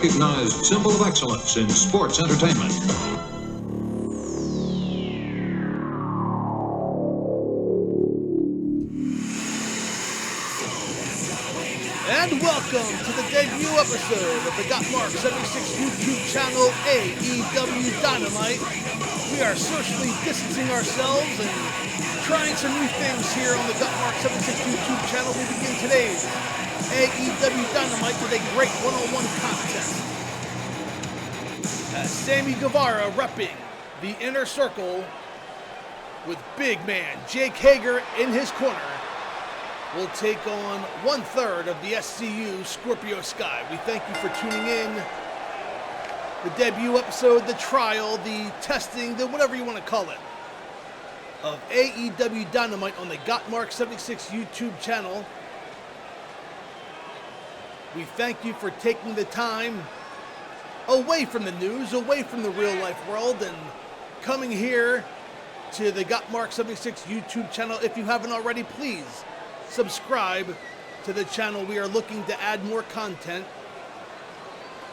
recognized symbol of excellence in sports entertainment. And welcome to the debut episode of the Gotmark76 YouTube channel, AEW Dynamite. We are socially distancing ourselves and trying some new things here on the Gotmark76 YouTube channel. We begin today's AEW Dynamite with a great one-on-one contest. As Sammy Guevara repping the Inner Circle with big man Jake Hager in his corner will take on 1/3 of the SCU, Scorpio Sky. We thank you for tuning in. The debut episode, the trial, the testing, the whatever you want to call it, of AEW Dynamite on the Gotmark76 YouTube channel. We thank you for taking the time away from the news, away from the real life world, and coming here to the Gotmark76 YouTube channel. If you haven't already, please subscribe to the channel. We are looking to add more content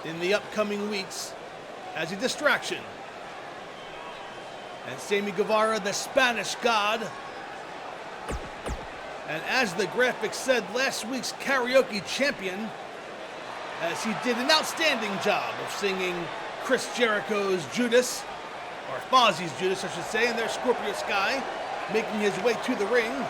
in the upcoming weeks as a distraction. And Sammy Guevara, the Spanish God. And as the graphic said, last week's karaoke champion, as he did an outstanding job of singing Chris Jericho's Judas, or Fozzie's Judas, I should say, and there's Scorpio Sky making his way to the ring.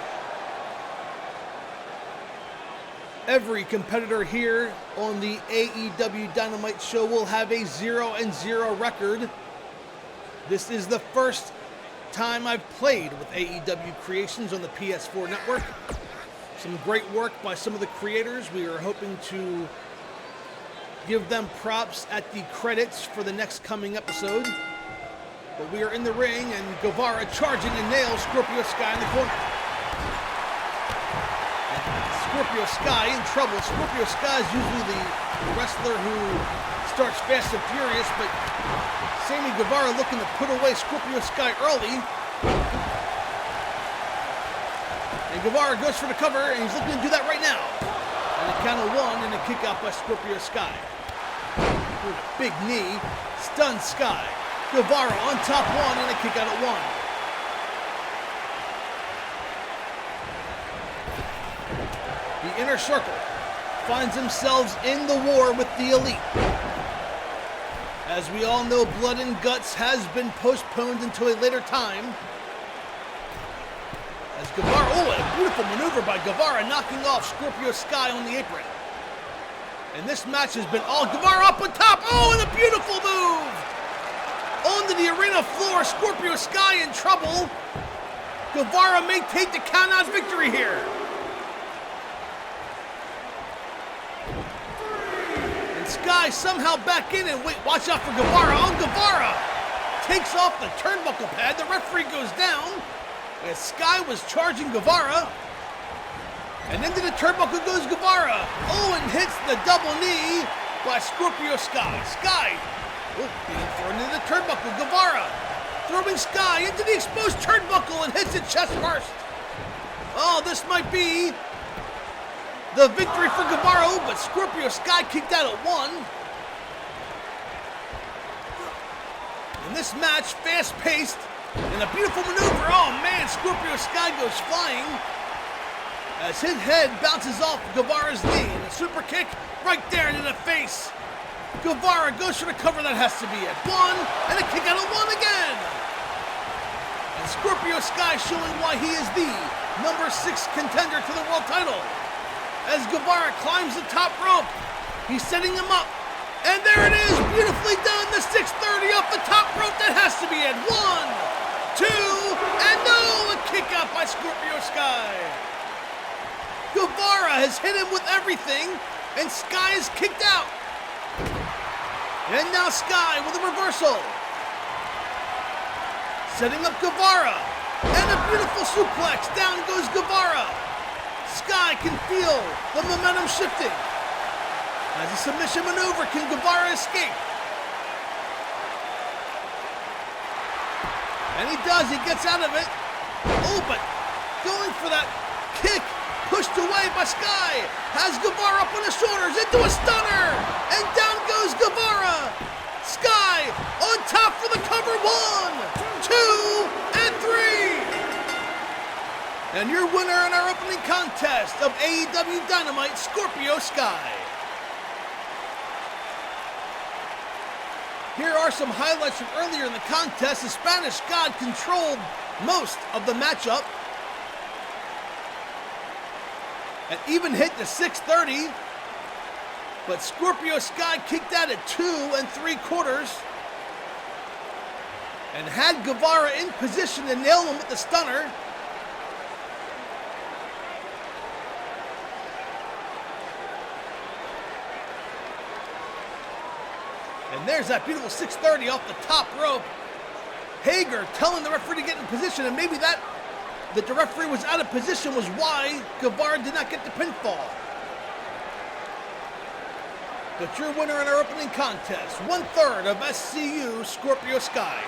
Every competitor here on the AEW Dynamite show will have a 0-0 record. This is the first time I've played with AEW Creations on the PS4 network. Some great work by some of the creators. We are hoping to give them props at the credits for the next coming episode. But we are in the ring, and Guevara charging and nails Scorpio Sky in the corner. Scorpio Sky in trouble. Scorpio Sky is usually the wrestler who starts fast and furious, but Sammy Guevara looking to put away Scorpio Sky early. And Guevara goes for the cover, and he's looking to do that right now. And a count of one, and a kick out by Scorpio Sky. With a big knee, stuns Sky. Guevara on top one, and a kick out at one. The Inner Circle finds themselves in the war with the Elite. As we all know, Blood and Guts has been postponed until a later time. As Guevara, a beautiful maneuver by Guevara, knocking off Scorpio Sky on the apron. And this match has been all Guevara up on top. And a beautiful move! Onto the arena floor, Scorpio Sky in trouble. Guevara may take the count-out victory here. Sky somehow back in, and wait, watch out for Guevara. Guevara takes off the turnbuckle pad. The referee goes down as Sky was charging Guevara. And into the turnbuckle goes Guevara. And hits the double knee by Scorpio Sky. Sky being thrown into the turnbuckle. Guevara throwing Sky into the exposed turnbuckle and hits it chest first. This might be the victory for Guevara, but Scorpio Sky kicked out at one. In this match, fast-paced, and a beautiful maneuver. Scorpio Sky goes flying as his head bounces off Guevara's knee. And a super kick right there into the face. Guevara goes for the cover. That has to be it. One, and a kick out at one again. And Scorpio Sky showing why he is the number 6 contender to the world title. As Guevara climbs the top rope, he's setting him up. And there it is, beautifully done, the 630 off the top rope. That has to be it. 1, 2, and a kick out by Scorpio Sky. Guevara has hit him with everything, and Sky is kicked out. And now Sky with a reversal. Setting up Guevara, and a beautiful suplex. Down goes Guevara. Sky can feel the momentum shifting. As a submission maneuver, can Guevara escape? And he does, he gets out of it. But going for that kick, pushed away by Sky. Has Guevara up on his shoulders, into a stunner. And down goes Guevara. Sky on top for the cover. 1, 2, and 3. And your winner in our opening contest of AEW Dynamite, Scorpio Sky. Here are some highlights from earlier in the contest. The Spanish God controlled most of the matchup and even hit the 630. But Scorpio Sky kicked out at 2 3/4 and had Guevara in position to nail him with the stunner. And there's that beautiful 630 off the top rope. Hager telling the referee to get in position, and maybe that the referee was out of position was why Guevara did not get the pinfall. But your winner in our opening contest, 1/3 of SCU, Scorpio Sky.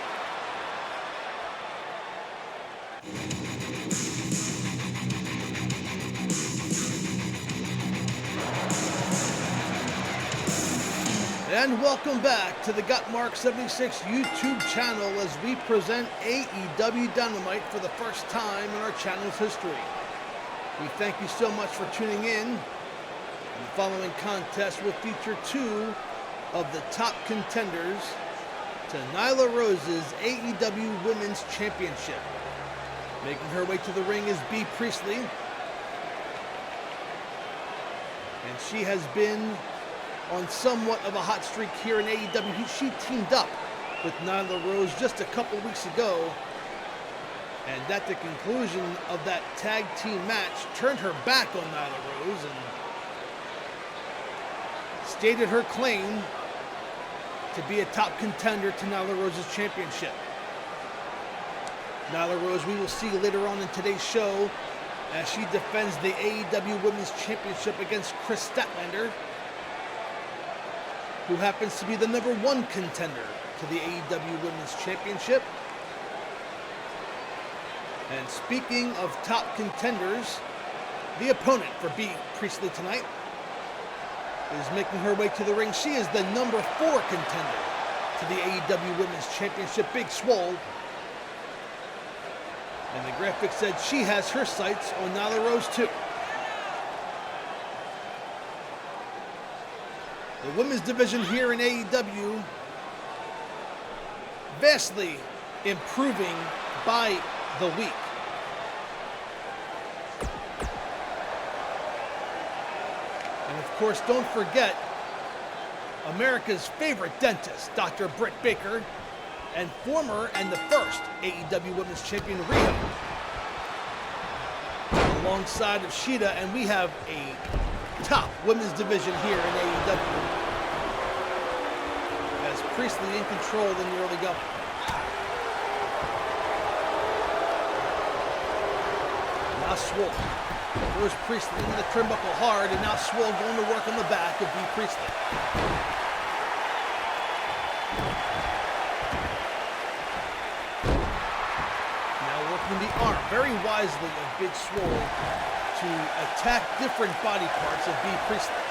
And welcome back to the Gotmark76 YouTube channel as we present AEW Dynamite for the first time in our channel's history. We thank you so much for tuning in. And the following contest will feature 2 of the top contenders to Nyla Rose's AEW Women's Championship. Making her way to the ring is Bea Priestley. And she has been on somewhat of a hot streak here in AEW. She teamed up with Nyla Rose just a couple weeks ago, and at the conclusion of that tag team match, turned her back on Nyla Rose and stated her claim to be a top contender to Nyla Rose's championship. Nyla Rose, we will see later on in today's show as she defends the AEW Women's Championship against Kris Statlander, who happens to be the #1 contender to the AEW Women's Championship. And speaking of top contenders, the opponent for Bea Priestley tonight is making her way to the ring. She is the #4 contender to the AEW Women's Championship, Big Swole. And the graphic said she has her sights on Nyla Rose too. The women's division here in AEW vastly improving by the week. And of course, don't forget America's favorite dentist, Dr. Britt Baker, and former and the first AEW Women's Champion Riho, alongside of Shida, and we have a top women's division here in AEW. As Priestley in control in the early going. Now Swole throws Priestley into the turnbuckle hard, and now Swole going to work on the back of Bea Priestley. Now working the arm very wisely of Big Swole to attack different body parts of Bea Priestley.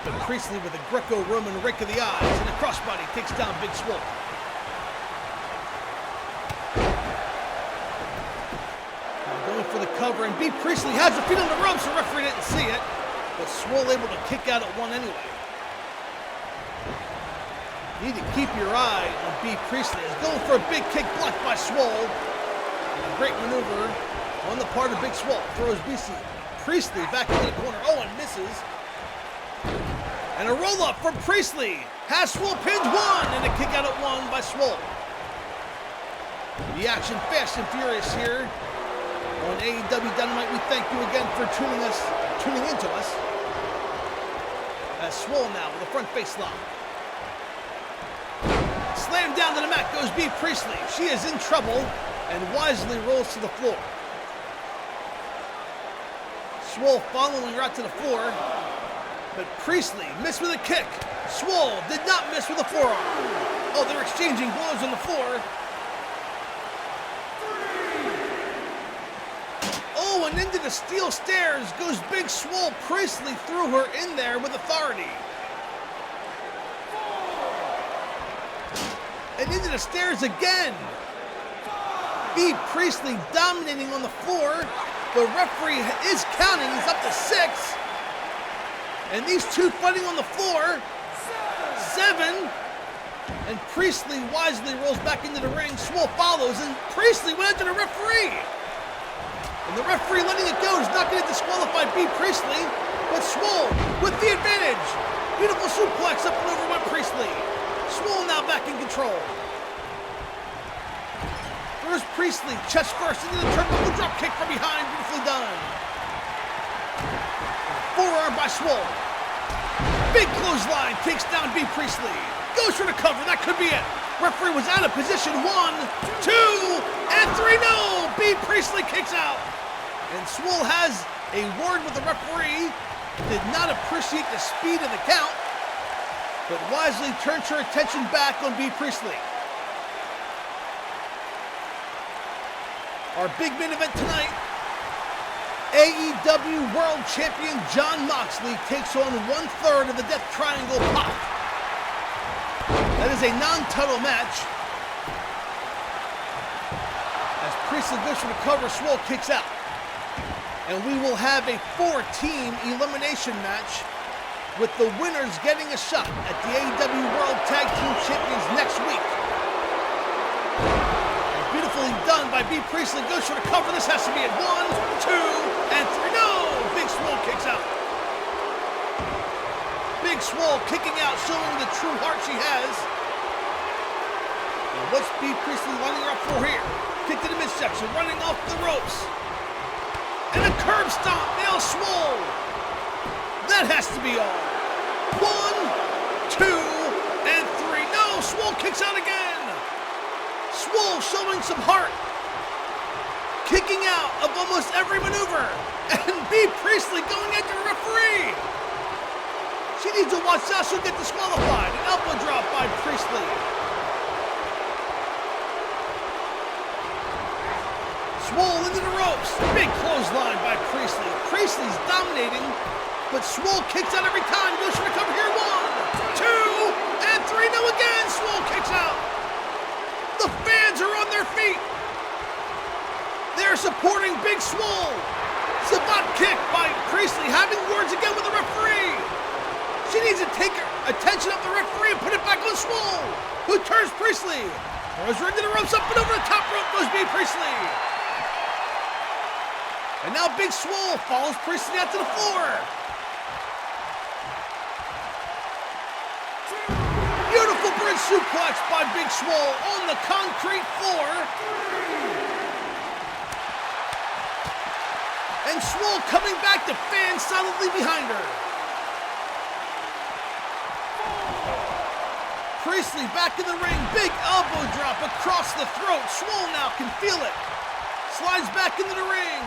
But Priestley with a Greco-Roman rake of the eyes and a crossbody takes down Big Swole. Now going for the cover, and Bea Priestley has her feet on the ropes. The referee didn't see it, but Swole able to kick out at 1 anyway. You need to keep your eye on Bea Priestley. Is going for a big kick blocked by Swole. And a great maneuver on the part of Big Swole. Throws Priestley back into the corner. Oh, and misses. And a roll-up from Priestley. Has Swole pinned 1, and a kick out at 1 by Swole. The action fast and furious here on AEW Dynamite. We thank you again for tuning into us. As Swole now with a front face lock. Slammed down to the mat goes Bea Priestley. She is in trouble and wisely rolls to the floor. Swole following her out to the floor, but Priestley missed with a kick. Swole did not miss with a forearm. Oh, they're exchanging blows on the floor. Oh, and into the steel stairs goes Big Swole. Priestley threw her in there with authority. and into the stairs again. Bea Priestley dominating on the floor. The referee is counting. He's up to 6. And these two fighting on the floor. 7. And Priestley wisely rolls back into the ring. Swole follows, and Priestley went after the referee. And the referee letting it go is not going to disqualify Bea Priestley, but Swole with the advantage. Beautiful suplex up and over by Priestley. Swole now back in control. There's Priestley, chest first into the turnbuckle drop kick from behind. Beautifully done. Forearm by Swole. Big clothesline takes down Bea Priestley. Goes for the cover. That could be it. Referee was out of position. 1, 2, and 3. No! Bea Priestley kicks out. And Swole has a word with the referee. Did not appreciate the speed of the count, but wisely turns her attention back on Bea Priestley. Our big main event tonight, AEW World Champion Jon Moxley takes on 1/3 of the Death Triangle Pac. That is a non-title match. As Priestley goes for the cover, Swole kicks out. And we will have a 4-team elimination match with the winners getting a shot at the AEW World Tag Team Champions next week. And beautifully done by Bea Priestley. Goes for the cover. This has to be it. 1, 2, and 3. No! Big Swole kicks out. Big Swole kicking out, showing the true heart she has. And what's Bea Priestley lining her up for here? Kick to the midsection, running off the ropes. And a curb stomp, nails Swole. That has to be all. 1, 2, and 3. No, Swole kicks out again. Swole showing some heart. Kicking out of almost every maneuver. And Bea Priestley going after the referee. She needs to watch out, she'll get disqualified. An elbow drop by Priestley. Swole into the ropes. Big clothesline by Priestley. Priestley's dominating, but Swole kicks out every time. Goes for the cover here. 1, 2, and 3. No again. Swole kicks out. The fans are on their feet. They're supporting Big Swole. Sabat kick by Priestley, having words again with the referee. She needs to take her attention off the referee and put it back on Swole, who turns Priestley. Throws her into the ropes, up and over the top rope goes Bea Priestley. And now Big Swole follows Priestley out to the floor. Beautiful bridge suplex by Big Swole on the concrete floor. And Swole coming back to fans solidly behind her. Priestley back in the ring. Big elbow drop across the throat. Swole now can feel it. Slides back into the ring.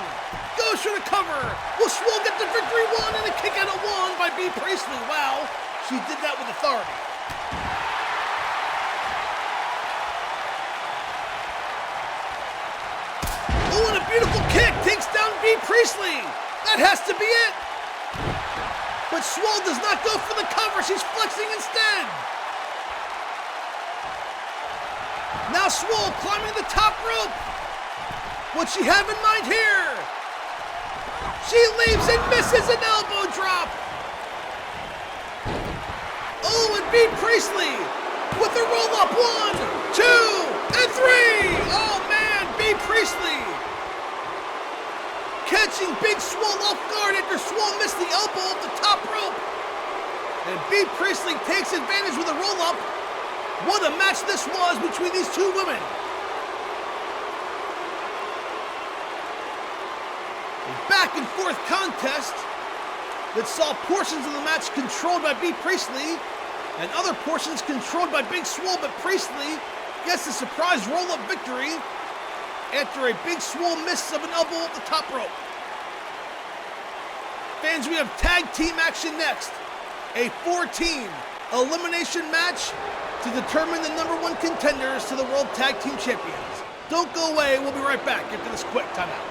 Goes for the cover. Will Swole get the victory? 1 and a kick out of 1 by Bea Priestley. Wow, she did that with authority. Oh, and a beautiful kick takes down Bea Priestley. That has to be it. But Swole does not go for the cover. She's flexing instead. Now Swole climbing the top rope. What's she have in mind here? She leaves and misses an elbow drop. Oh, and Bea Priestley with the roll up. 1, 2, and 3. Oh man, Bea Priestley catching Big Swole off guard after Swole missed the elbow off the top rope. And Bea Priestley takes advantage with a roll up. What a match this was between these two women. A back and forth contest that saw portions of the match controlled by Bea Priestley and other portions controlled by Big Swole, but Priestley gets a surprise roll-up victory after a Big Swole miss of an elbow at the top rope. Fans, we have tag team action next. A 4-team elimination match to determine the #1 contenders to the World Tag Team Champions. Don't go away, we'll be right back after this quick timeout.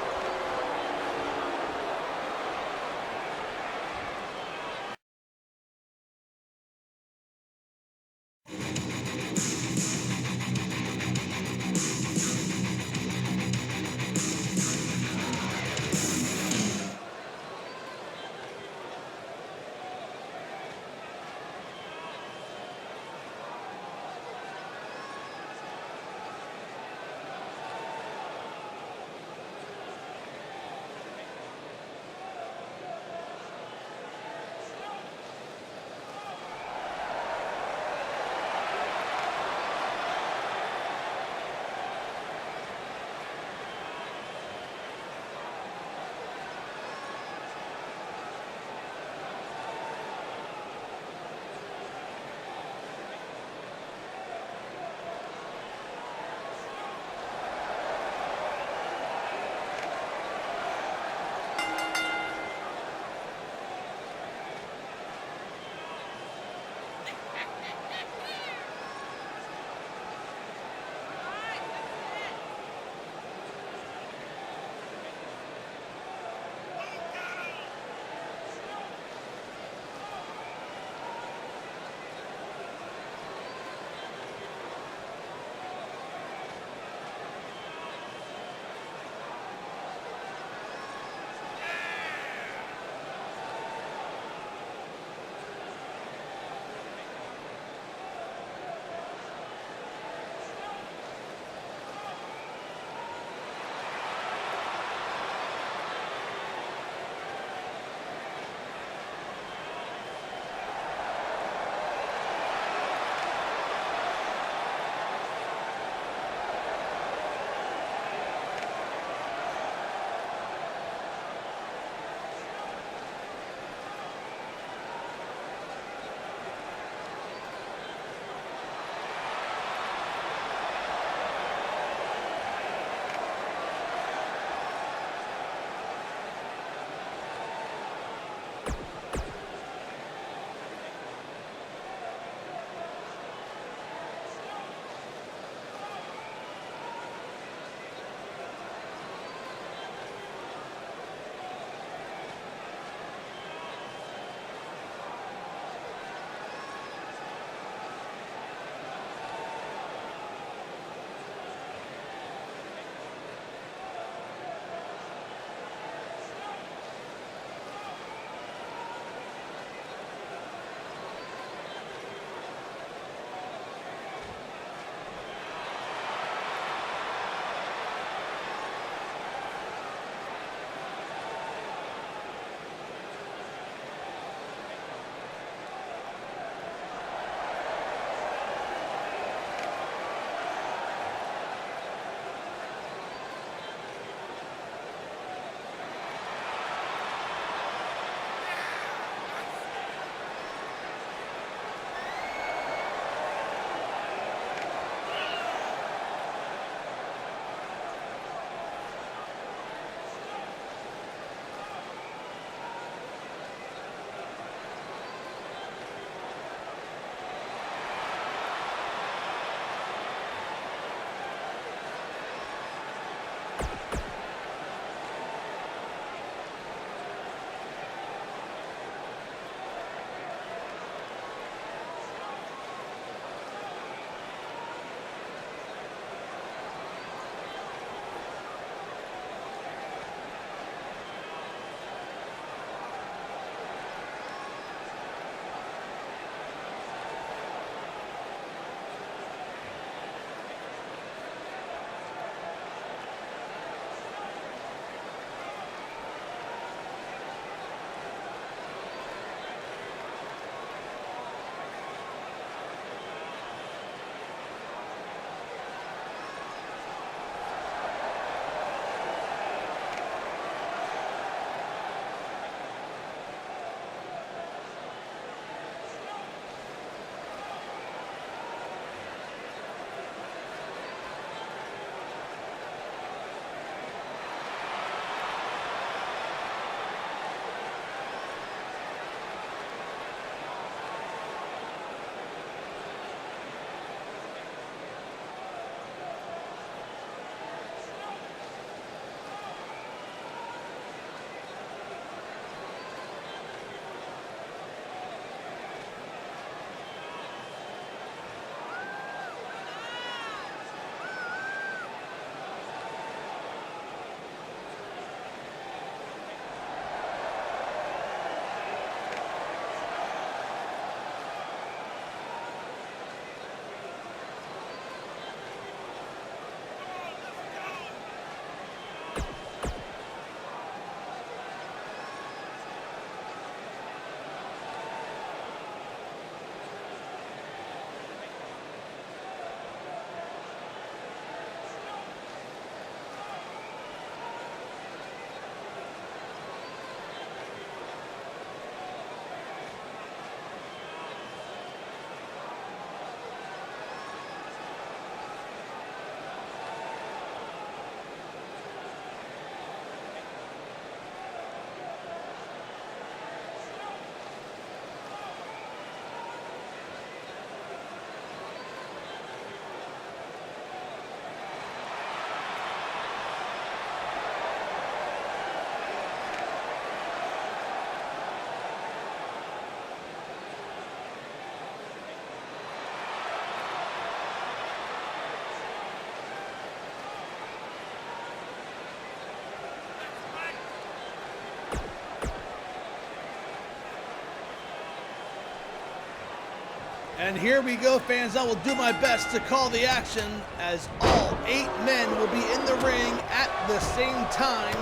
And here we go, fans. I will do my best to call the action as all 8 men will be in the ring at the same time.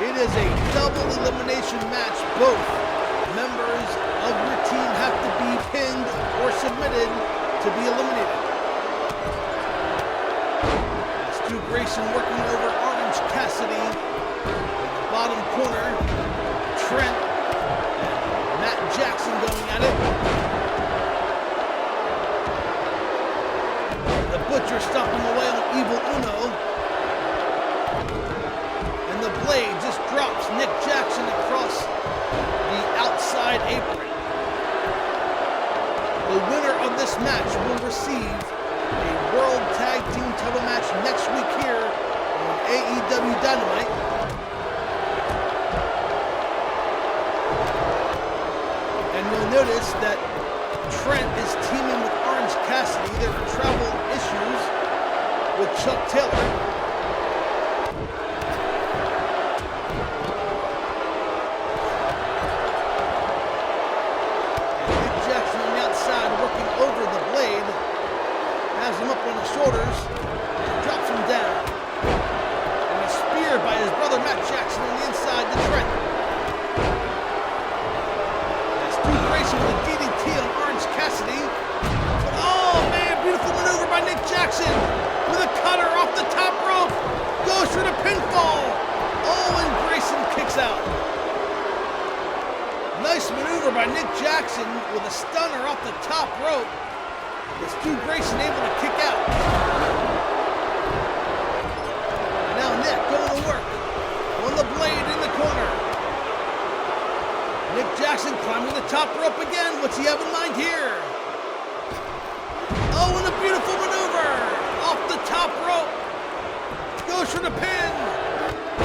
It is a double elimination match. Both members of your team have to be pinned or submitted to be eliminated. Stu Grayson working over Orange Cassidy. In the bottom corner, Trent and Matt Jackson going at it. The Butcher stomping away on Evil Uno. And the Blade just drops Nick Jackson across the outside apron. The winner of this match will receive a World Tag Team title match next week here on AEW Dynamite. And you'll notice that Trent is teaming with Orange Cassidy. There are travel issues with Chuck Taylor. And Nick Jackson on the outside working over the Blade. Has him up on his shoulders and drops him down. And a spear by his brother Matt Jackson on the inside to Trent. With a DDT on Orange Cassidy. But oh man, beautiful maneuver by Nick Jackson with a cutter off the top rope. Goes for the pinfall. Oh, and Grayson kicks out. Nice maneuver by Nick Jackson with a stunner off the top rope. With Stu Grayson able to kick out. And now Nick going to work on the Blade in the corner. Nick Jackson climbing the top rope again. What's he have in mind here? Oh, and a beautiful maneuver. Off the top rope. Goes for the pin.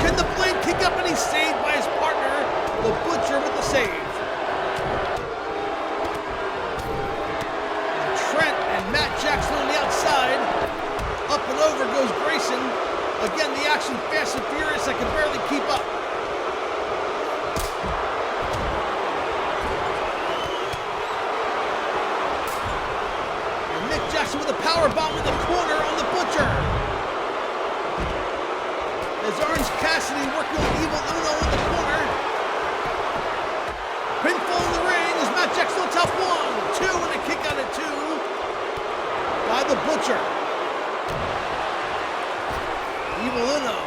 Can the Blade kick up, and he's saved by his partner, the Butcher, with the save. And Trent and Matt Jackson on the outside. Up and over goes Grayson. Again, the action fast and furious. I can barely keep up. With a power bomb in the corner on the Butcher. As Orange Cassidy working with Evil Uno in the corner. Pinfall in the ring as Matt Jackson on top 1, 2, and a kick out at 2 by the Butcher. Evil Uno.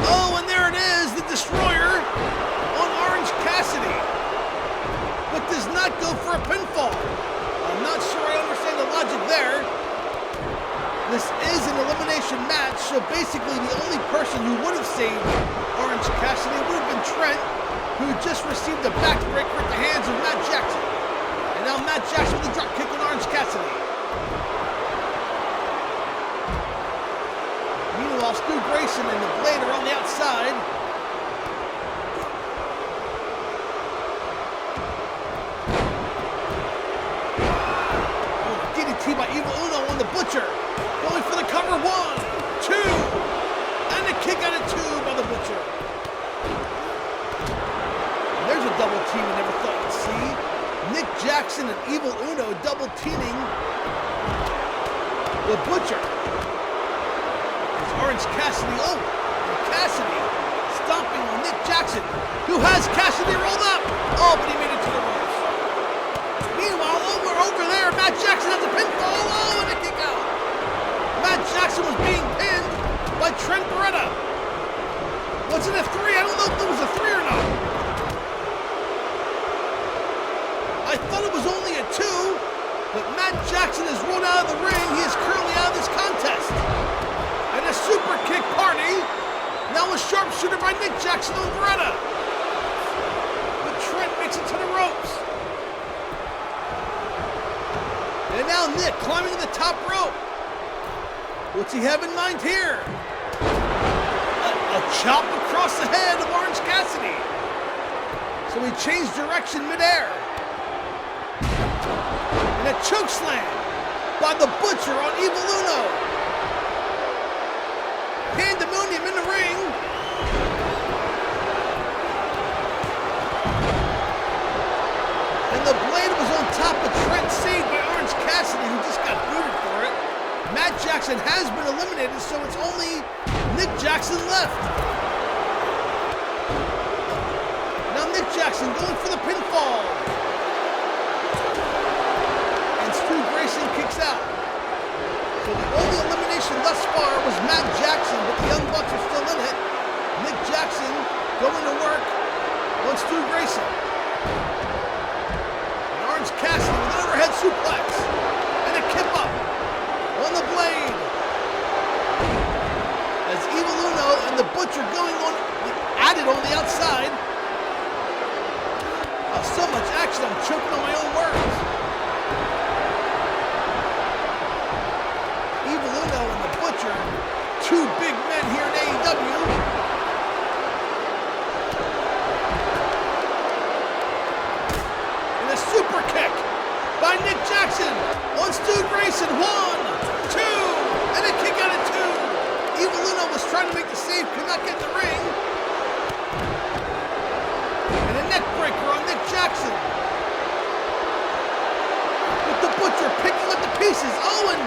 Oh, and there it is, the Destroyer on Orange Cassidy. But does not go for a pinfall. I'm not sure I understand the logic there. This is an elimination match, so basically the only person who would have saved Orange Cassidy would have been Trent, who just received a backbreaker at the hands of Matt Jackson. And now Matt Jackson with a drop kick on Orange Cassidy. Meanwhile, Stu Grayson and the Blade are on the outside. By Evil Uno on the Butcher. Going for the cover. 1, 2. And a kick out at 2 by the Butcher. And there's a double team I never thought I'd see. Nick Jackson and Evil Uno double teaming the Butcher. It's Orange Cassidy. Oh, and Cassidy stomping on Nick Jackson, who has Cassidy rolled up. Oh, but he made it to the ropes. Meanwhile, over there, Matt Jackson has a pinfall. Oh, and a kick out. Matt Jackson was being pinned by Trent Beretta. Was it a 3? I don't know if there was a 3 or not. I thought it was only a 2, but Matt Jackson is rolled out of the ring. He is currently out of this contest. And a super kick party. Now a sharpshooter by Nick Jackson on Beretta. But Trent makes it to the ropes. And now Nick climbing the top rope. What's he have in mind here? A chop across the head of Orange Cassidy. So he changed direction midair. And a choke slam by the Butcher on Evil Uno. Pandemonium in the ring. And the Blade was on top of Jackson has been eliminated, so it's only Nick Jackson left. Now Nick Jackson going for the pinfall. And Stu Grayson kicks out. So the only elimination thus far was Matt Jackson, but the Young Bucks are still in it. Nick Jackson going to work on Stu Grayson. And Orange Cassidy with an overhead suplex. And a kip up on the blade. As Evil Uno and the Butcher going on at it on the outside. Oh, so much action, I'm choking on my own words. Evil Uno and the Butcher, two big men here in AEW. And a super kick by Nick Jackson on Stu Grayson. 1, 2, and a kick out of 2. Evil Uno was trying to make the save, could not get in the ring. And a neck breaker on Nick Jackson. With the Butcher picking up the pieces. Owen.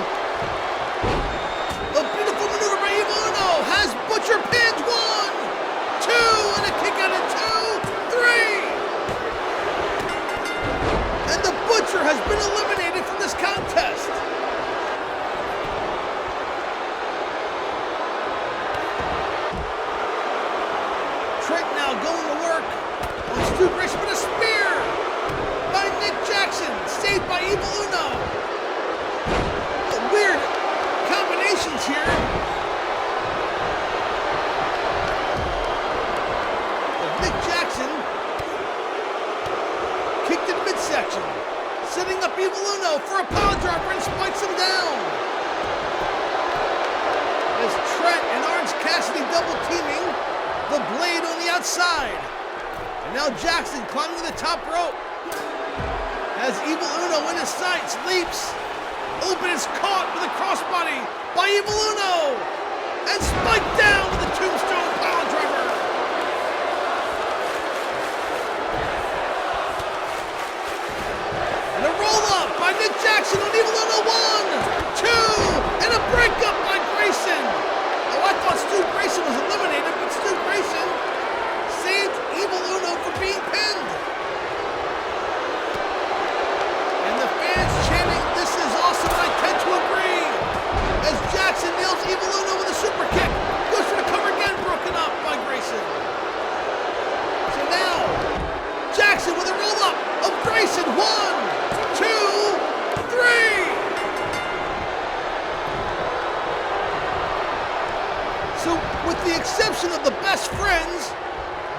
A beautiful maneuver by Evil Uno has Butcher pinned. 1, 2, and a kick out of 2, 3. And the Butcher has been eliminated from this contest. Trent now going to work on Stu Grayson with a spear by Nick Jackson, saved by Evil Uno. Weird combinations here. Nick Jackson kicked in midsection, setting up Evil Uno for a power dropper and spikes him down. As Trent and Orange Cassidy double teaming the blade on the outside. And now Jackson climbing to the top rope. As Evil Uno in his sights leaps. Open is caught with a crossbody by Evil Uno. And spiked down with a tombstone power driver. And a roll up by Nick Jackson on Evil Uno. 1, 2, and a breakup by Grayson. Oh, I thought Stu Grayson was eliminated, but Stu Grayson saved Evil Uno from being pinned. And the fans chanting, "This is awesome," and I tend to agree. As Jackson nails Evil Uno with a super kick. Goes for the cover again, broken up by Grayson. So now, Jackson with a roll up of Grayson. 1, 2, 3. So, with the exception of the best friends,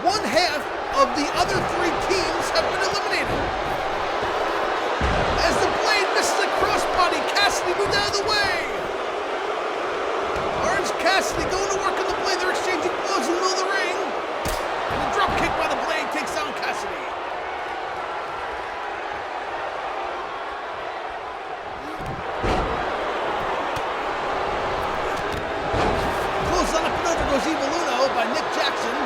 one half of the other 3 teams have been eliminated. As the blade misses a crossbody, Cassidy moved out of the way. Orange Cassidy going to work on the blade. They're exchanging blows in the middle of the ring. And a drop kick by the blade takes down Cassidy. Clothesline up and over goes Evil Uno by Nick Jackson.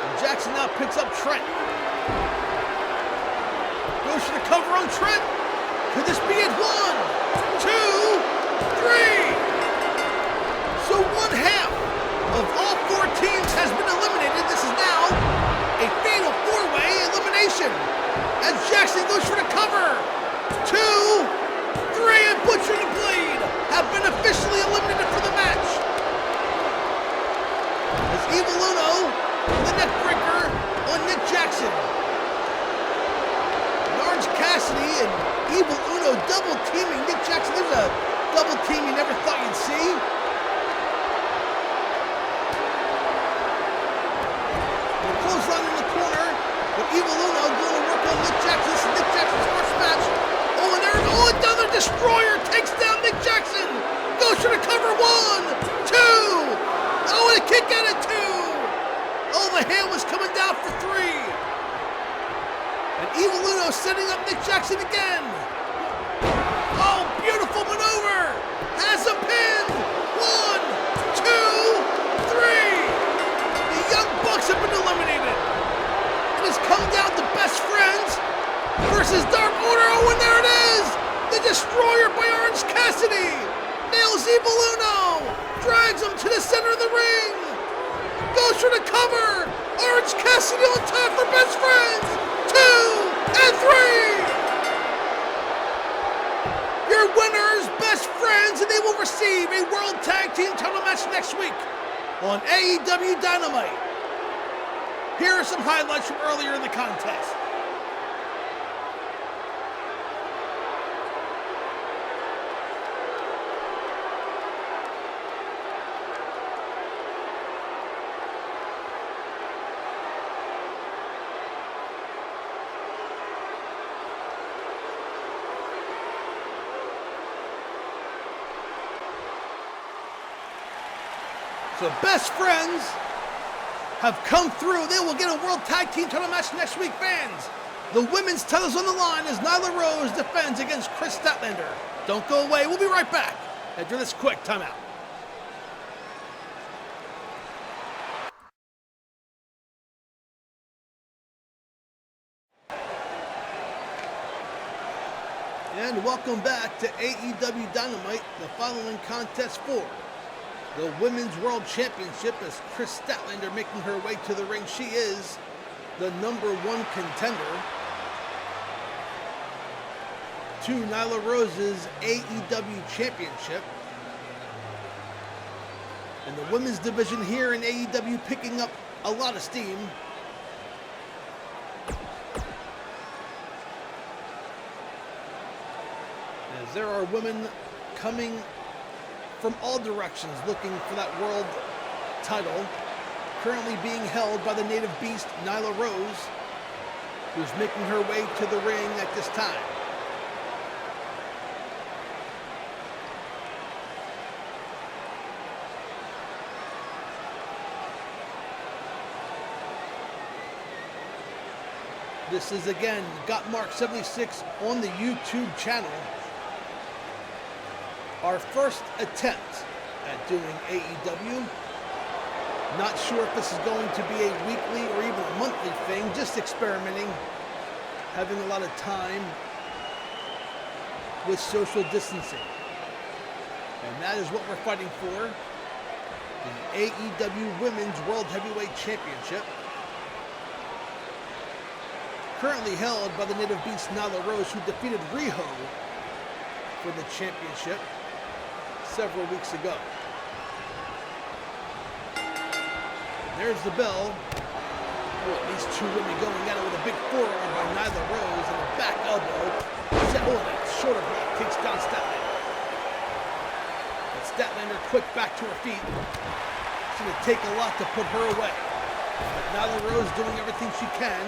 And Jackson now picks up Trent. Goes for the cover on Trent. Could this be it? 1, 2, 3. So one half of all 4 teams has been eliminated. This is now a fatal 4-way elimination. As Jackson goes for the cover. 2, 3, and Butcher and the Blade have been officially eliminated for the match. As Evil Uno, the neck breaker on Nick Jackson. Orange Cassidy and Evil Uno double teaming Nick Jackson. There's a double team you never thought you'd see. The clothesline in the corner with Evil Uno going to work on Nick Jackson. This is Nick Jackson's first match. Oh, and there, another destroyer takes down Nick Jackson. Goes for the cover. 1, 2. Oh, and a kick out of 2. Oh, the hand was coming down for 3. And Evil Uno setting up Nick Jackson again. Oh, beautiful maneuver. Has a pin. 1, 2, 3. The Young Bucks have been eliminated. It has come down to Best Friends versus Dark Order. Oh, and there it is. The Destroyer by opportunity. Nails Evil Uno. Drags him to the center of the ring. Goes for the cover. Orange Cassidy on top for best friends. 2 and 3. Your winners, best friends, and they will receive a World Tag Team title match next week on AEW Dynamite. Here are some highlights from earlier in the contest. So best friends have come through. They will get a World Tag Team title match next week, fans. The women's title's on the line as Nyla Rose defends against Kris Statlander. Don't go away. We'll be right back after this quick timeout. And welcome back to AEW Dynamite. The following contest for the Women's World Championship as Kris Statlander making her way to the ring. She is the #1 contender to Nyla Rose's AEW Championship. And the women's division here in AEW picking up a lot of steam. As there are women coming from all directions looking for that world title, currently being held by the native beast Nyla Rose, who's making her way to the ring at this time. This is again Gotmark76 on the YouTube channel. Our first attempt at doing AEW. Not sure if this is going to be a weekly or even a monthly thing, just experimenting, having a lot of time with social distancing. And that is what we're fighting for, the AEW Women's World Heavyweight Championship. Currently held by the native beast Nyla Rose, who defeated Riho for the championship several weeks ago. There's the bell. Oh, these two women going at it with a big forearm by Nyla Rose and a back elbow. Oh, that shoulder block takes down Statlander. But Statlander quick back to her feet. It's going to take a lot to put her away. But Nyla Rose doing everything she can,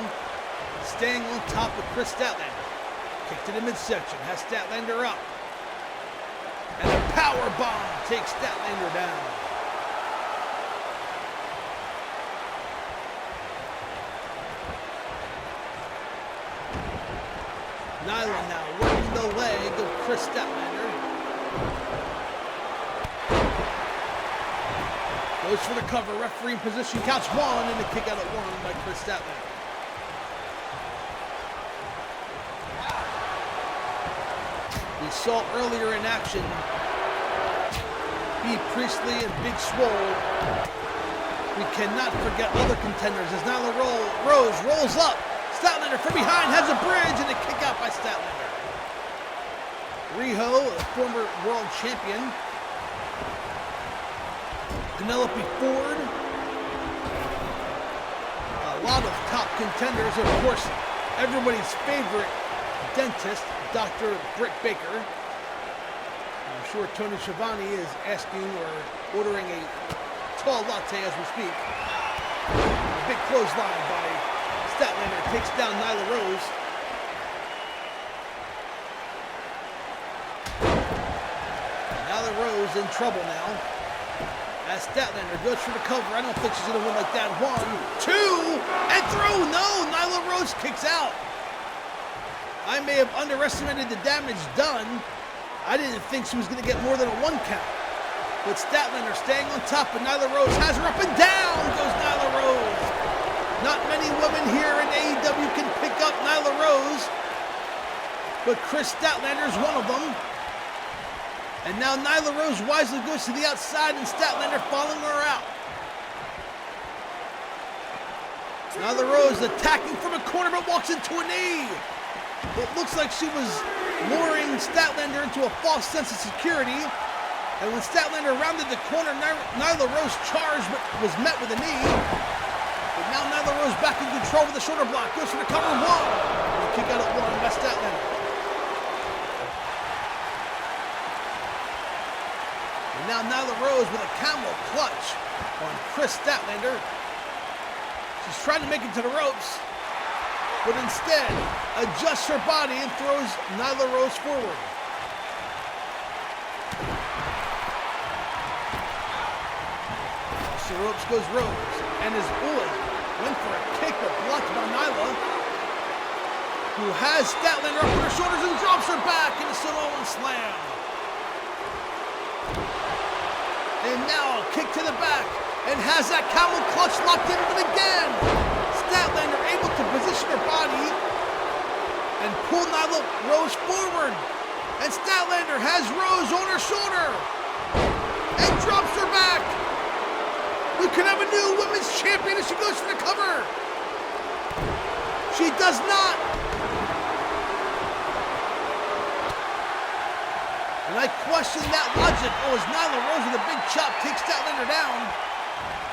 staying on top of Kris Statlander. Kick to the midsection, has Statlander up. And a power bomb takes Statlander down. Nyla now working the leg of Kris Statlander. Goes for the cover, referee in position, counts 1, and a kick out at 1 by Kris Statlander. We saw earlier in action Bea Priestley and Big Swole. We cannot forget other contenders as Nyla Rose rolls up. Statlander from behind has a bridge and a kick out by Statlander. Riho, a former world champion. Penelope Ford. A lot of top contenders, of course, everybody's favorite dentist, Dr. Britt Baker. I'm sure Tony Schiavone is asking or ordering a tall latte as we speak. A big clothesline by Statlander takes down Nyla Rose. Nyla Rose in trouble now. As Statlander goes for the cover. I don't think she's going to win like that. 1, 2, and through. No, Nyla Rose kicks out. I may have underestimated the damage done. I didn't think she was going to get more than a 1 count. But Statlander staying on top, and Nyla Rose has her up and down goes Nyla Rose. Not many women here in AEW can pick up Nyla Rose, but Kris Statlander is one of them. And now Nyla Rose wisely goes to the outside and Statlander following her out. Nyla Rose attacking from a corner but walks into a knee. It looks like she was luring Statlander into a false sense of security. And when Statlander rounded the corner, Nyla Rose charged but was met with a knee. But now Nyla Rose back in control with a shoulder block. Goes for the cover, one. And a kick out at one by Statlander. And now Nyla Rose with a camel clutch on Kris Statlander. She's trying to make it to the ropes, but instead adjusts her body and throws Nyla Rose forward. Across the ropes goes Rose, and his bullet went for a kick but blocked by Nyla, who has Statlander up on her shoulders and drops her back in a Samoan slam. And now a kick to the back, and has that camel clutch locked in, but again, Statlander able to position her body and pull Nyla Rose forward. And Statlander has Rose on her shoulder and drops her back. We could have a new women's champion as she goes for the cover. She does not. And I question that logic. Oh, as Nyla Rose with a big chop takes Statlander down.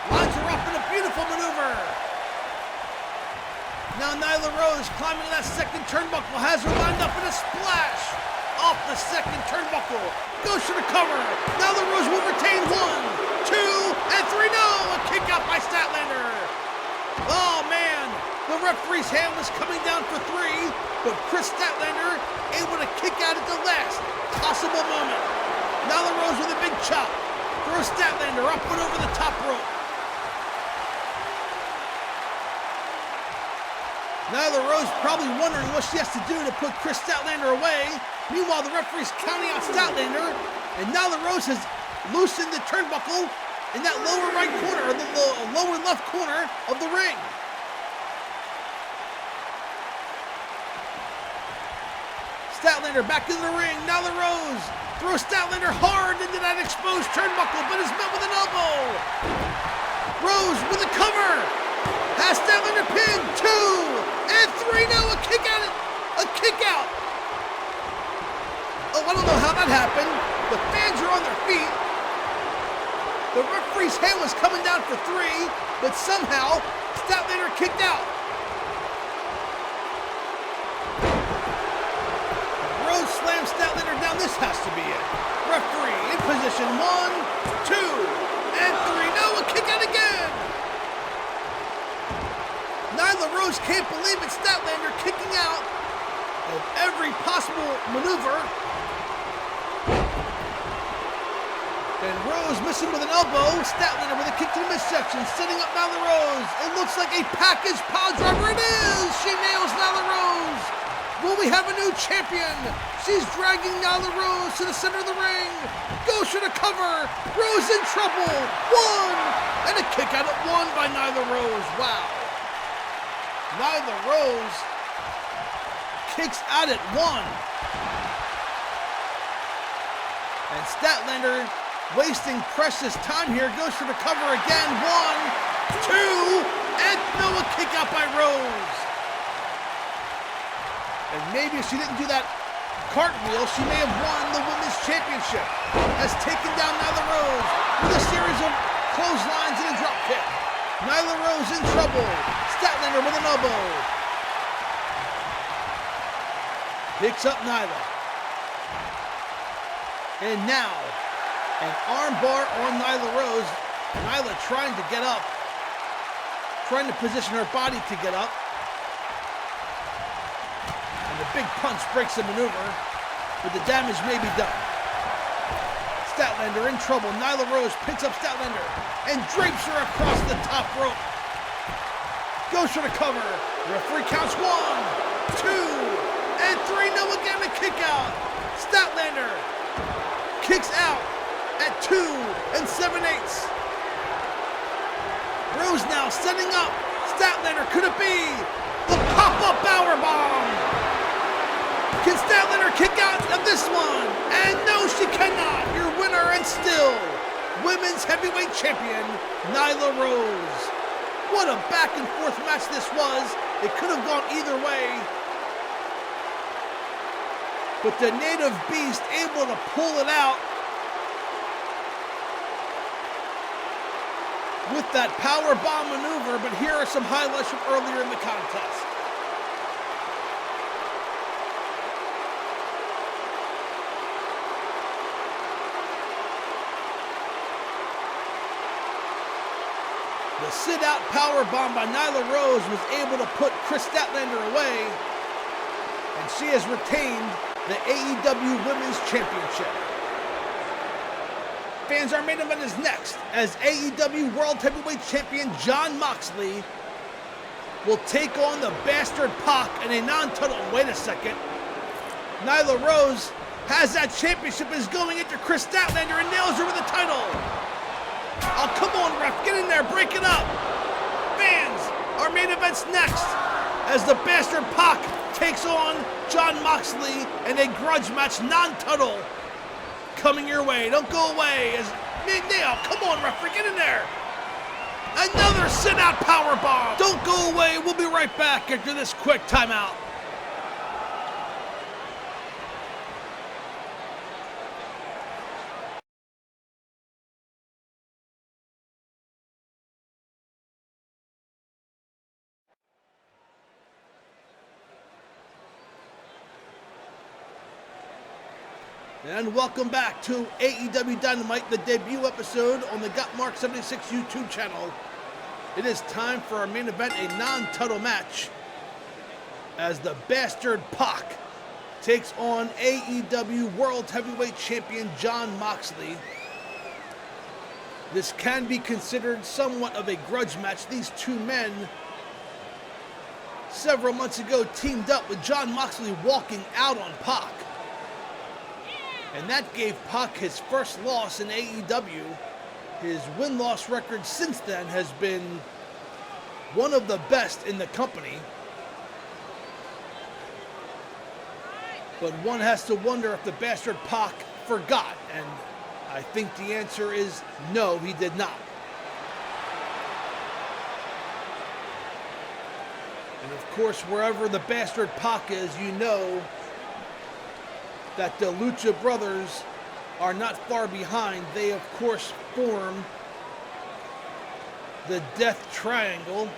Lines her up in a beautiful maneuver. Now Nyla Rose climbing to that second turnbuckle, has her lined up in a splash off the second turnbuckle. Goes for the cover. Nyla Rose will retain 1, 2, and 3. No, a kick out by Statlander. Oh man, the referee's hand was coming down for 3, but Kris Statlander able to kick out at the last possible moment. Nyla Rose with a big chop. Throws Statlander up and over the top rope. Nyla Rose probably wondering what she has to do to put Kris Statlander away. Meanwhile, the referee's counting out Statlander, and Nyla Rose has loosened the turnbuckle in that lower right corner, or the lower left corner of the ring. Statlander back in the ring. Nyla Rose throws Statlander hard into that exposed turnbuckle, but is met with an elbow. Rose with a cover. Has Statlander pinned. 2 and 3. No, a kick out. A kick out. Oh, I don't know how that happened. The fans are on their feet. The referee's hand was coming down for 3, but somehow Statlander kicked out. Rose slams Statlander down. This has to be it. Referee in position. 1, 2, and 3. No, a kick out again. Nyla Rose can't believe it. Statlander kicking out of every possible maneuver. And Rose missing with an elbow. Statlander with a kick to the midsection, setting up Nyla Rose. It looks like a package pile driver. It is! She nails Nyla Rose. Will we have a new champion? She's dragging Nyla Rose to the center of the ring. Goes for the cover. Rose in trouble. 1! And a kick out at 1 by Nyla Rose. Wow. Nyla Rose kicks out at 1. And Statlander wasting precious time here. Goes for the cover again. 1, 2, and no, a kick out by Rose. And maybe if she didn't do that cartwheel, she may have won the Women's Championship. Has taken down Nyla Rose with a series of clotheslines and a drop kick. Nyla Rose in trouble. Statlander with an elbow. Picks up Nyla. And now, an armbar on Nyla Rose. Nyla trying to get up. Trying to position her body to get up. And the big punch breaks the maneuver, but the damage may be done. Statlander in trouble. Nyla Rose picks up Statlander and drapes her across the top rope. Goes for the cover. The referee counts 1, 2, and 3. No, again a kick out. Statlander kicks out at 2 7/8. Rose now setting up. Statlander, could it be the pop-up powerbomb? Can Statlander kick out of this one? And no, she cannot. Your winner and still Women's Heavyweight Champion, Nyla Rose. What a back and forth match this was. It could have gone either way. But the native beast able to pull it out with that power bomb maneuver. But here are some highlights from earlier in the contest. The sit-out powerbomb by Nyla Rose was able to put Kris Statlander away, and she has retained the AEW Women's Championship. Fans, our main event is next, as AEW World Heavyweight Champion Jon Moxley will take on the Bastard Pac in a non-title. Wait a second. Nyla Rose has that championship, is going into Kris Statlander and nails her with the title. Oh, come on, ref, get in there, break it up. Fans, our main event's next, as the Bastard Pac takes on Jon Moxley in a grudge match, non-title. Coming your way, don't go away. Now, come on, ref, get in there. Another sit-out powerbomb. Don't go away, we'll be right back after this quick timeout. And welcome back to AEW Dynamite, the debut episode on the Gotmark76 YouTube channel. It is time for our main event, a non-title match, as the Bastard Pac takes on AEW World Heavyweight Champion Jon Moxley. This can be considered somewhat of a grudge match. These two men several months ago teamed up with Jon Moxley walking out on Pac. And that gave Pac his first loss in AEW. His win-loss record since then has been one of the best in the company. But one has to wonder if the Bastard Pac forgot. And I think the answer is no, he did not. And of course, wherever the Bastard Pac is, you know that the Lucha Brothers are not far behind. They, of course, form the Death Triangle.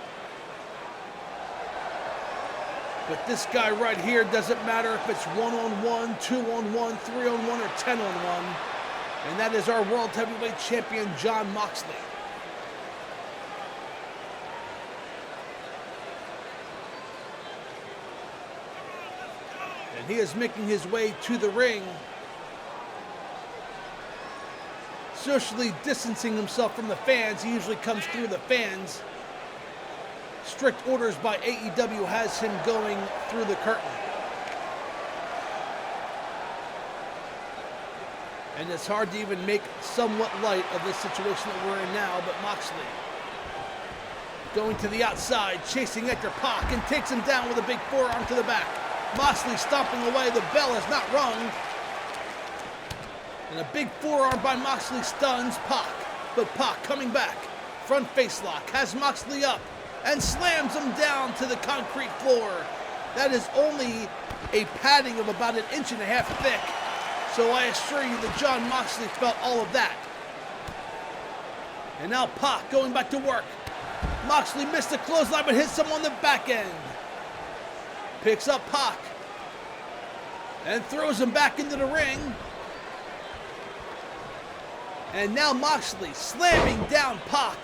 But this guy right here, doesn't matter if it's 1-on-1, 2-on-1, 3-on-1, or 10-on-1. And that is our World Heavyweight Champion, Jon Moxley. And he is making his way to the ring, socially distancing himself from the fans. He usually comes through the fans. Strict orders by AEW has him going through the curtain. And it's hard to even make somewhat light of this situation that we're in now, but Moxley going to the outside, chasing after Pac, and takes him down with a big forearm to the back. Moxley stomping away, the bell is not rung. And a big forearm by Moxley stuns Pac. But Pac coming back, front face lock, has Moxley up, and slams him down to the concrete floor. That is only a padding of about 1.5 inches thick. So I assure you that Jon Moxley felt all of that. And now Pac going back to work. Moxley missed the clothesline, but hits him on the back end. Picks up Pac and throws him back into the ring. And now Moxley slamming down Pac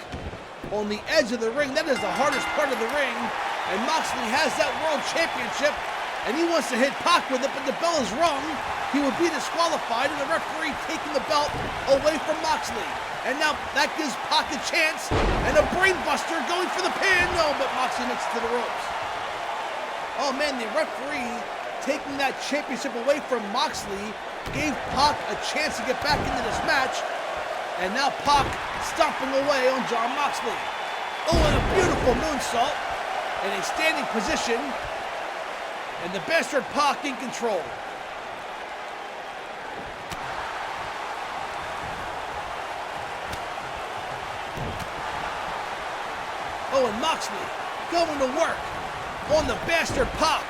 on the edge of the ring. That is the hardest part of the ring. And Moxley has that World Championship, and he wants to hit Pac with it, but the bell is rung. He would be disqualified, and the referee taking the belt away from Moxley. And now that gives Pac a chance, and a brainbuster going for the pin. No, but Moxley makes it to the ropes. Oh man, the referee taking that championship away from Moxley gave Pac a chance to get back into this match. And now Pac stomping away on Jon Moxley. Oh, and a beautiful moonsault in a standing position. And the bastard Pac in control. Oh, and Moxley going to work on the bastard Pac.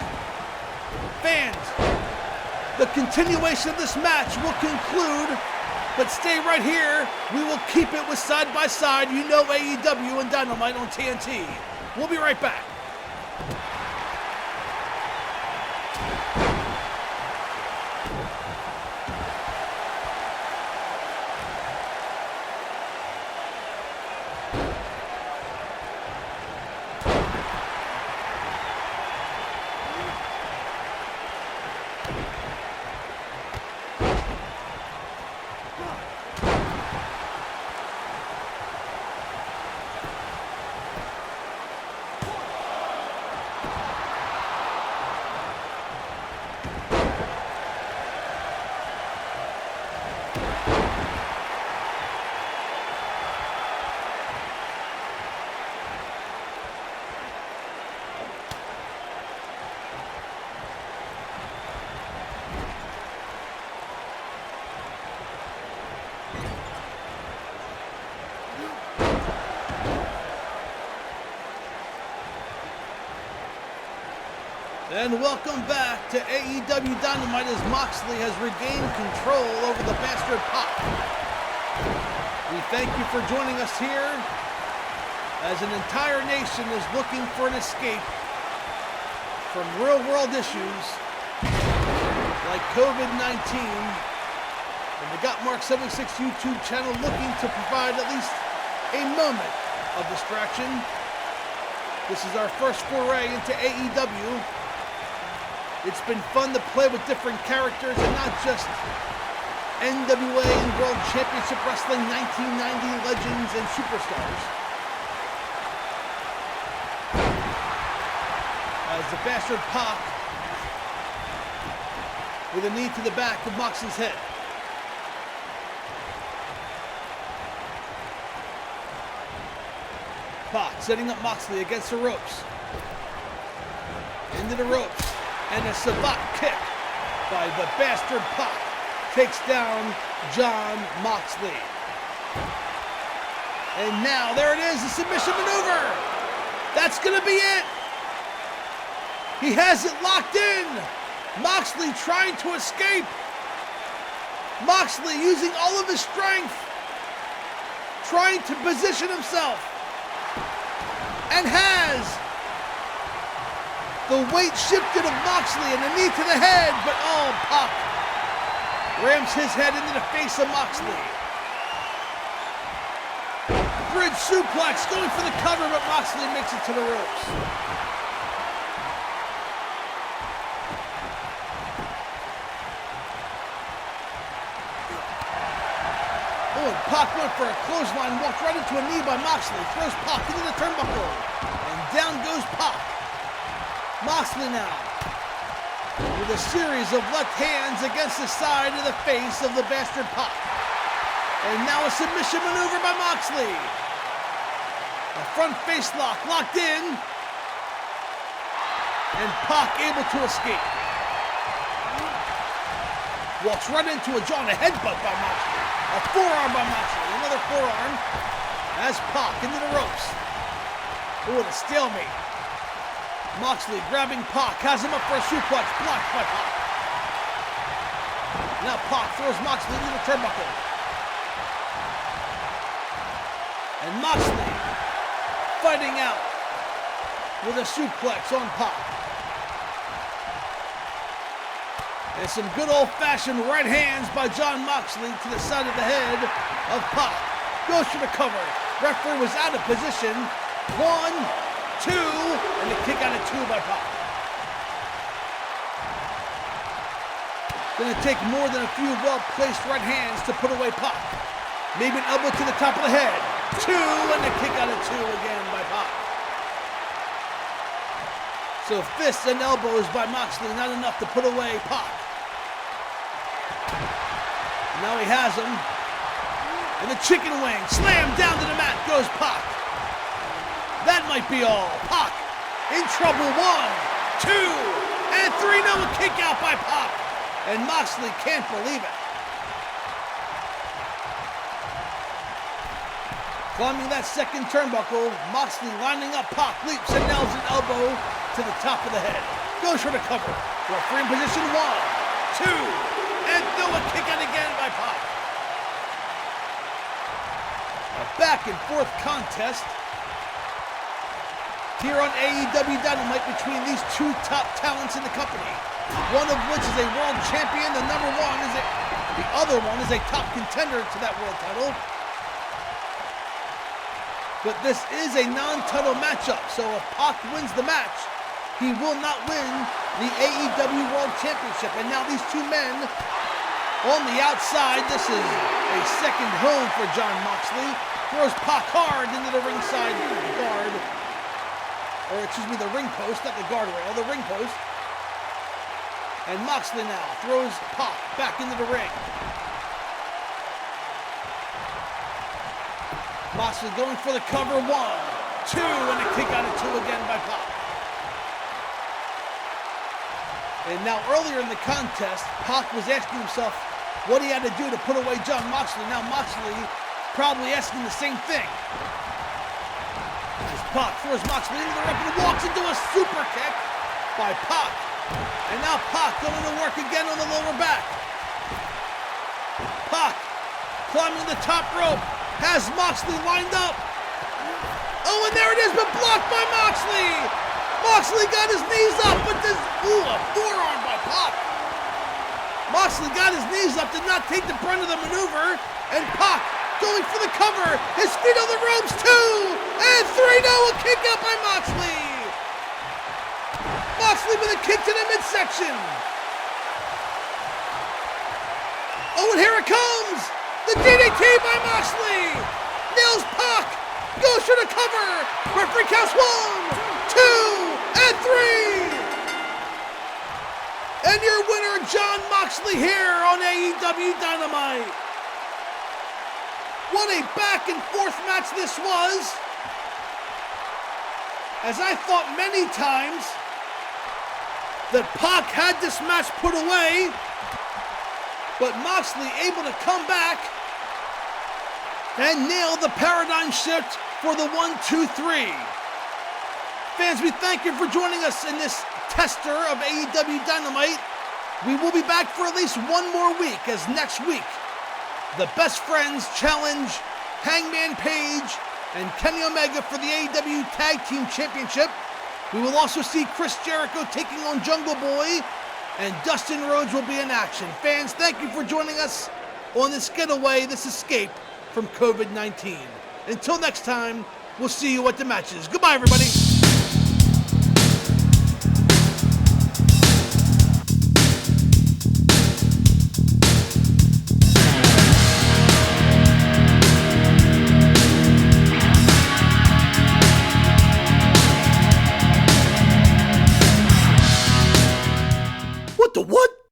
Fans, the continuation of this match will conclude, but stay right here. We will keep it with side by side. You know AEW and Dynamite on TNT. We'll be right back. And welcome back to AEW Dynamite as Moxley has regained control over the bastard Pac. We thank you for joining us here as an entire nation is looking for an escape from real-world issues like COVID-19, and the Gotmark76 YouTube channel looking to provide at least a moment of distraction. This is our first foray into AEW. It's been fun to play with different characters and not just NWA and World Championship Wrestling 1990 legends and superstars. As the bastard Pac with a knee to the back of Moxley's head. Pac setting up Moxley against the ropes. Into the ropes. And a savate kick by the bastard Pac takes down Jon Moxley. And now, there it is, the submission maneuver. That's going to be it. He has it locked in. Moxley trying to escape. Moxley using all of his strength, trying to position himself. And has. The weight shifted of Moxley and a knee to the head, but oh, Pac rams his head into the face of Moxley. Bridge suplex going for the cover, but Moxley makes it to the ropes. Oh, and Pac went for a clothesline, walked right into a knee by Moxley, throws Pac into the turnbuckle, and down goes Pac. Moxley now, with a series of left hands against the side of the face of the bastard Pac. And now a submission maneuver by Moxley. A front face lock locked in. And Pac able to escape. Walks right into a jaw and a headbutt by Moxley. A forearm by Moxley, another forearm. As Pac into the ropes. Oh, and a stalemate. Moxley grabbing Pac, has him up for a suplex, blocked by Pac. Now Pac throws Moxley into the turnbuckle. And Moxley fighting out with a suplex on Pac. And some good old-fashioned right hands by Jon Moxley to the side of the head of Pac. Goes for the cover. Referee was out of position. 1, 2, and the kick out of 2 by Pac. Gonna take more than a few well-placed right hands to put away Pac. Maybe an elbow to the top of the head. 2, and the kick out of 2 again by Pac. So fists and elbows by Moxley, not enough to put away Pac. Now he has him. And the chicken wing, slam down to the mat goes Pac. That might be all. Pac in trouble. 1, 2, and 3, no, a kick out by Pac. And Moxley can't believe it. Climbing that second turnbuckle, Moxley lining up Pac, leaps and nails an elbow to the top of the head. Goes for the cover. Referee in position 1, 2, and no, a kick out again by Pac. A back and forth contest here on AEW Dynamite between these two top talents in the company. One of which is a world champion, the other one is a top contender to that world title. But this is a non-title matchup, so if Pac wins the match, he will not win the AEW World Championship. And now these two men on the outside, this is a second home for Jon Moxley, throws Pac hard into the ringside guard. Or excuse me, the ring post, not the guardrail, the ring post. And Moxley now throws Pac back into the ring. Moxley going for the cover, 1, 2, and a kick out of 2 again by Pac. And now earlier in the contest, Pac was asking himself what he had to do to put away Jon Moxley. Now Moxley probably asking the same thing. As Pac throws Moxley into the rope and walks into a super kick by Pac. And now Pac going to work again on the lower back. Pac climbing the top rope, has Moxley lined up. Oh, and there it is, but blocked by Moxley. Moxley got his knees up, but a forearm by Pac. Moxley got his knees up, did not take the brunt of the maneuver, and Pac going for the cover, his feet on the ropes, 2, and 3, no, a kick out by Moxley. Moxley with a kick to the midsection. Oh, and here it comes. The DDT by Moxley. Nails Pac. Goes for the cover. Referee counts 1, 2, and 3. And your winner, Jon Moxley, here on AEW Dynamite. What a back and forth match this was. As I thought many times that Pac had this match put away, but Moxley able to come back and nail the paradigm shift for the 1, 2, 3. Fans, we thank you for joining us in this tester of AEW Dynamite. We will be back for at least one more week, as next week the Best Friends challenge Hangman Page and Kenny Omega for the AEW Tag Team Championship. We will also see Chris Jericho taking on Jungle Boy, and Dustin Rhodes will be in action. Fans, thank you for joining us on this getaway, this escape from COVID-19. Until next time, we'll see you at the matches. Goodbye, everybody. What the what?